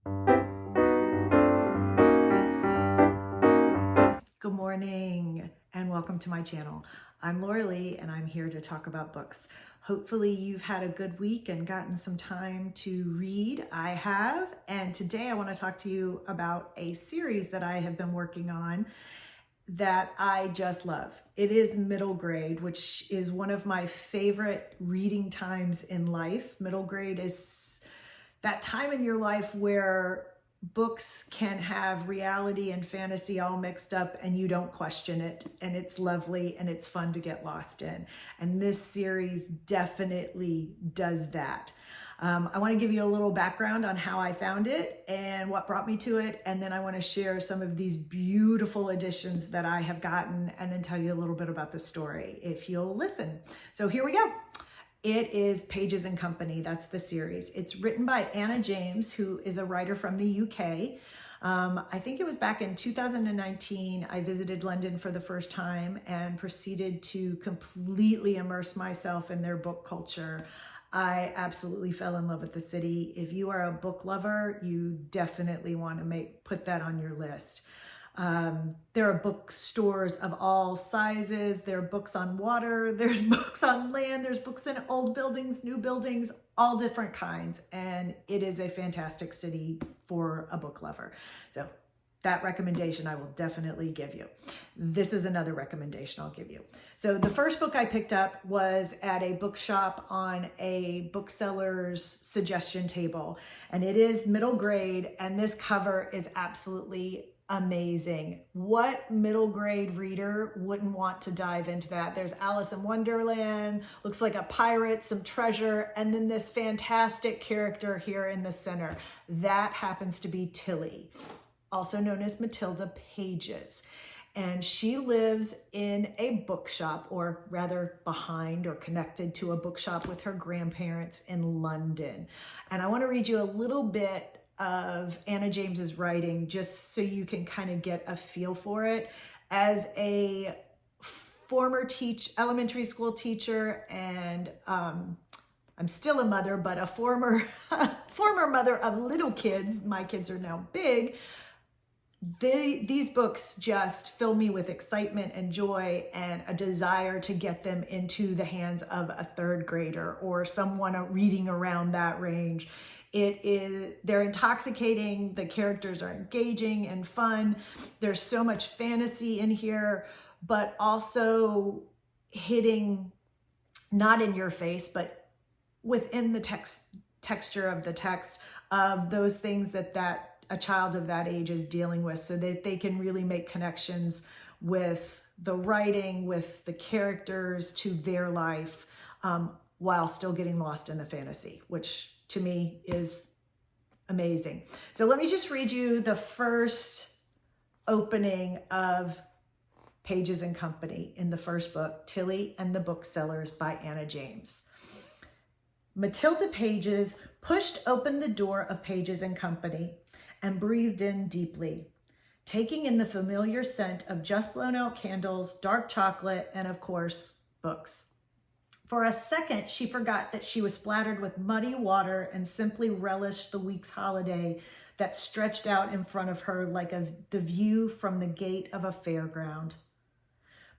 Good morning and welcome to my channel. I'm Laura Lee and I'm here to talk about books. Hopefully you've had a good week and gotten some time to read. I have, and today I want to talk to you about a series that I have been working on that I just love. It is middle grade, which is one of my favorite reading times in life. Middle grade is that time in your life where books can have reality and fantasy all mixed up and you don't question it, and it's lovely and it's fun to get lost in. And this series definitely does that. I want to give you a little background on how I found it and what brought me to it, and then I want to share some of these beautiful editions that I have gotten and then tell you a little bit about the story if you'll listen. So here we go. It is Pages and Company. That's the series. It's written by Anna James, who is a writer from the UK. I think it was back in 2019. I visited London for the first time and proceeded to completely immerse myself in their book culture. I absolutely fell in love with the city. If you are a book lover, you definitely want to put that on your list. There are bookstores of all sizes. There are books on water. There's books on land. There's books in old buildings, new buildings, all different kinds. And it is a fantastic city for a book lover. So that recommendation I will definitely give you. This is another recommendation I'll give you. So the first book I picked up was at a bookshop on a bookseller's suggestion table. And it is middle grade. And this cover is absolutely amazing. What middle grade reader wouldn't want to dive into that? There's Alice in Wonderland, looks like a pirate, some treasure, and then this fantastic character here in the center. That happens to be Tilly, also known as Matilda Pages. And she lives in a bookshop, or rather behind or connected to a bookshop with her grandparents in London. And I want to read you a little bit of Anna James's writing just so you can kind of get a feel for it. As a former elementary school teacher, and I'm still a mother, but a former mother of little kids. My kids are now big. These books just fill me with excitement and joy and a desire to get them into the hands of a third grader or someone reading around that range. They're intoxicating. The characters are engaging and fun. There's so much fantasy in here, but also hitting not in your face, but within the texture of the text of those things that a child of that age is dealing with, so that they can really make connections with the writing, with the characters, to their life, while still getting lost in the fantasy, which to me is amazing. So let me just read you the first opening of Pages and Company in the first book, Tilly and the Booksellers by Anna James. Matilda Pages pushed open the door of Pages and Company and breathed in deeply, taking in the familiar scent of just blown out candles, dark chocolate, and of course, books. For a second, she forgot that she was splattered with muddy water and simply relished the week's holiday that stretched out in front of her like the view from the gate of a fairground.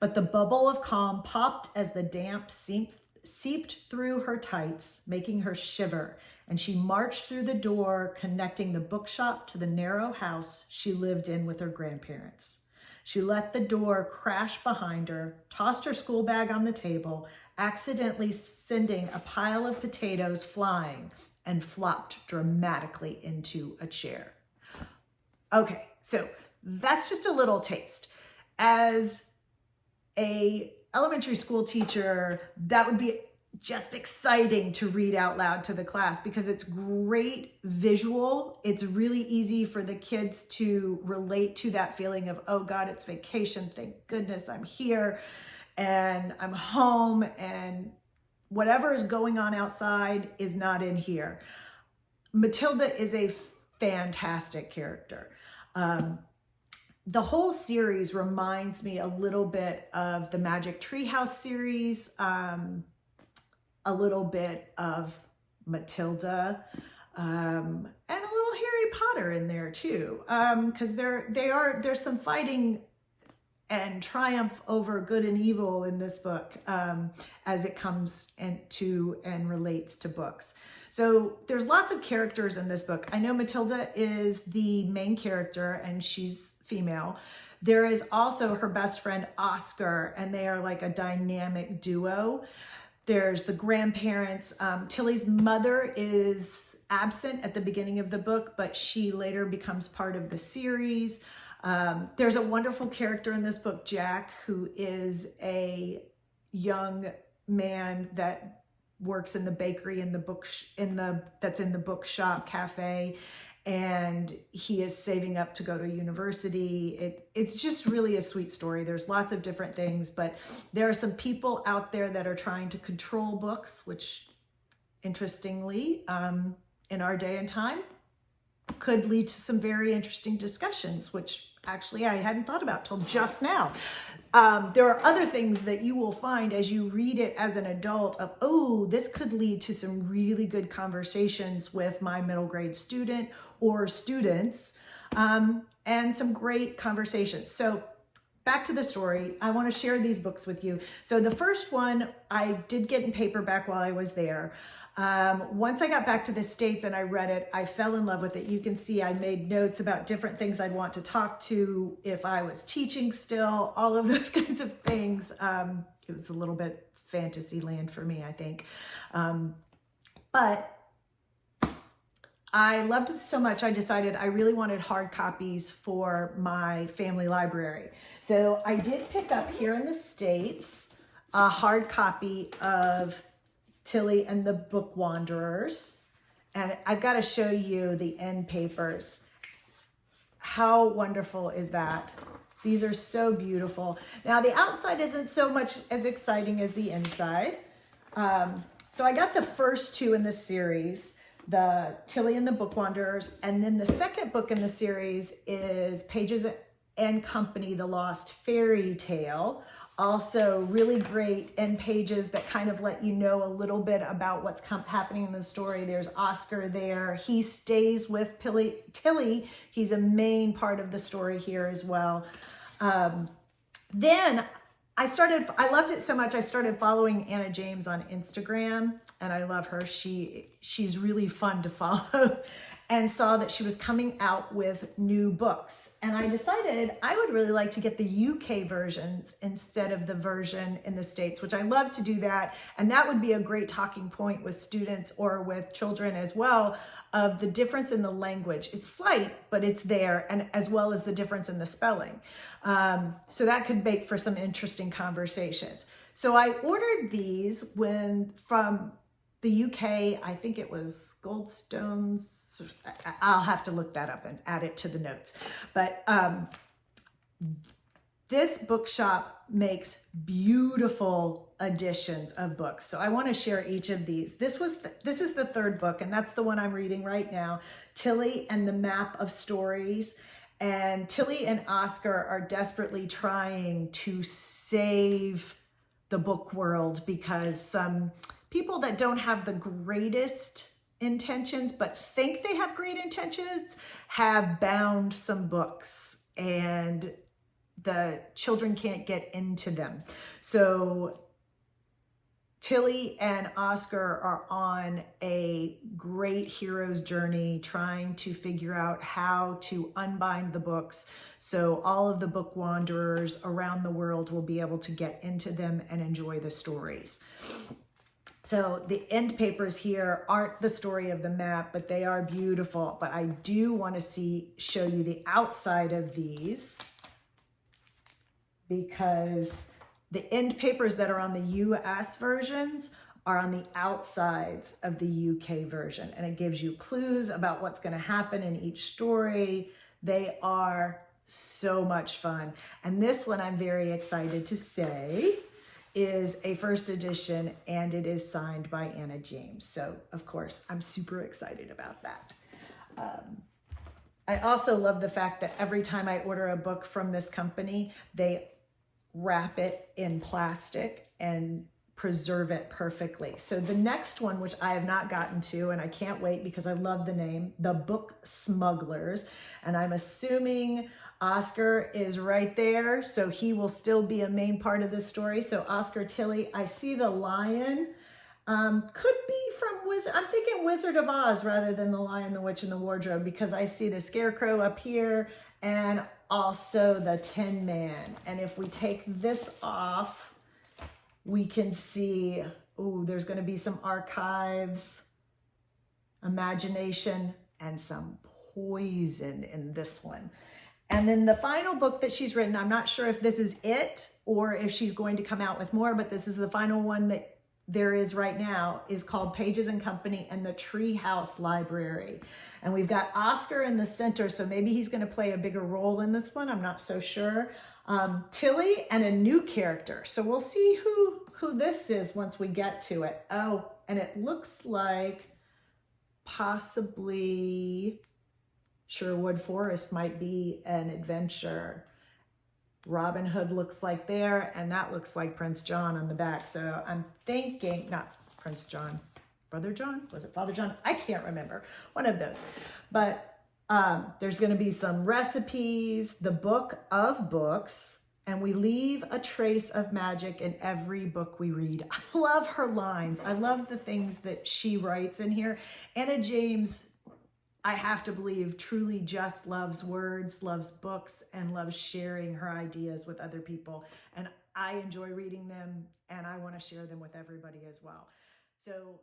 But the bubble of calm popped as the damp seeped through her tights, making her shiver, and she marched through the door connecting the bookshop to the narrow house she lived in with her grandparents. She let the door crash behind her, tossed her school bag on the table, accidentally sending a pile of potatoes flying, and flopped dramatically into a chair. Okay, so that's just a little taste. As a elementary school teacher, that would be just exciting to read out loud to the class because it's great visual. It's really easy for the kids to relate to that feeling of, oh God, it's vacation. Thank goodness I'm here and I'm home, and whatever is going on outside is not in here. Matilda is a fantastic character. The whole series reminds me a little bit of the Magic Treehouse series, a little bit of Matilda, and a little Harry fire in there too, because there's some fighting and triumph over good and evil in this book, as it comes into and relates to books. So there's lots of characters in this book. I know Matilda is the main character and she's female. There is also her best friend Oscar, and they are like a dynamic duo. There's the grandparents. Tilly's mother is absent at the beginning of the book, but she later becomes part of the series. There's a wonderful character in this book, Jack, who is a young man that works in the bakery in the that's in the bookshop cafe, and he is saving up to go to university. It's just really a sweet story. There's lots of different things, but there are some people out there that are trying to control books, which interestingly, in our day and time, could lead to some very interesting discussions, which actually I hadn't thought about till just now. There are other things that you will find as you read it as an adult of, oh, this could lead to some really good conversations with my middle grade student or students, and some great conversations. So back to the story, I want to share these books with you. So the first one I did get in paperback while I was there. Once I got back to the States and I read it, I fell in love with it. You can see I made notes about different things I'd want to talk to if I was teaching still, all of those kinds of things. It was a little bit fantasy land for me, I think. But I loved it so much, I decided I really wanted hard copies for my family library. So I did pick up here in the States a hard copy of Tilly and the Book Wanderers. And I've got to show you the end papers. How wonderful is that? These are so beautiful. Now the outside isn't so much as exciting as the inside. So I got the first two in the series, the Tilly and the Book Wanderers. And then the second book in the series is Pages and Company, The Lost Fairy Tale. Also really great end pages that kind of let you know a little bit about what's happening in the story. There's Oscar there. He stays with Tilly. He's a main part of the story here as well. Then I loved it so much, I started following Anna James on Instagram, and I love her. She's really fun to follow. And saw that she was coming out with new books. And I decided I would really like to get the UK versions instead of the version in the States, which I love to do that. And that would be a great talking point with students or with children as well, of the difference in the language. It's slight, but it's there, and as well as the difference in the spelling. So that could make for some interesting conversations. So I ordered these from the UK, I think it was Goldstones. I'll have to look that up and add it to the notes. But this bookshop makes beautiful editions of books. So I want to share each of these. This is the third book, and that's the one I'm reading right now, Tilly and the Map of Stories. And Tilly and Oscar are desperately trying to save the book world because some people that don't have the greatest intentions but think they have great intentions have bound some books, and the children can't get into them. So Tilly and Oscar are on a great hero's journey trying to figure out how to unbind the books so all of the book wanderers around the world will be able to get into them and enjoy the stories. So the end papers here aren't the story of the map, but they are beautiful. But I do want to show you the outside of these, because the end papers that are on the US versions are on the outsides of the UK version. And it gives you clues about what's going to happen in each story. They are so much fun. And this one I'm very excited to say is a first edition, and it is signed by Anna James. So of course, I'm super excited about that. I also love the fact that every time I order a book from this company, they wrap it in plastic and preserve it perfectly. So the next one, which I have not gotten to, and I can't wait because I love the name, The Book Smugglers. And I'm assuming Oscar is right there, so he will still be a main part of this story. So Oscar Tilley, I see the lion. Could be from I'm thinking Wizard of Oz rather than The Lion, the Witch, and the Wardrobe, because I see the Scarecrow up here and also the Tin Man. And if we take this off, we can see, ooh, there's going to be some archives, imagination, and some poison in this one. And then the final book that she's written, I'm not sure if this is it or if she's going to come out with more, but this is the final one that there is right now, is called Pages and Company and the Treehouse Library. And we've got Oscar in the center, so maybe he's going to play a bigger role in this one. I'm not so sure. Tilly and a new character. So we'll see who this is once we get to it. Oh, and it looks like possibly Sherwood Forest might be an adventure. Robin Hood looks like there, and that looks like Prince John on the back. So I'm thinking, not Prince John, Brother John? Was it Father John? I can't remember. One of those. But there's going to be some recipes, the book of books, and we leave a trace of magic in every book we read. I love her lines. I love the things that she writes in here. Anna James, I have to believe, truly just loves words, loves books, and loves sharing her ideas with other people. And I enjoy reading them, and I want to share them with everybody as well. So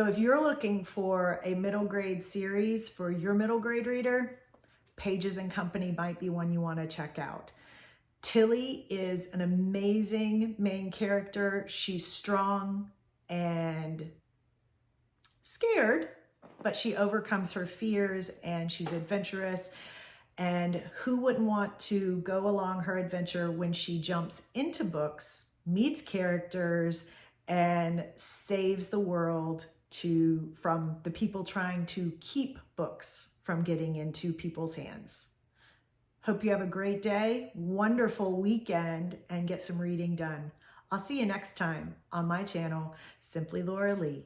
if you're looking for a middle grade series for your middle grade reader, Pages and Company might be one you want to check out. Tilly is an amazing main character. She's strong and scared, but she overcomes her fears and she's adventurous. And who wouldn't want to go along her adventure when she jumps into books, meets characters, and saves the world from the people trying to keep books from getting into people's hands. Hope you have a great day, wonderful weekend, and get some reading done. I'll see you next time on my channel, Simply Laura Lee.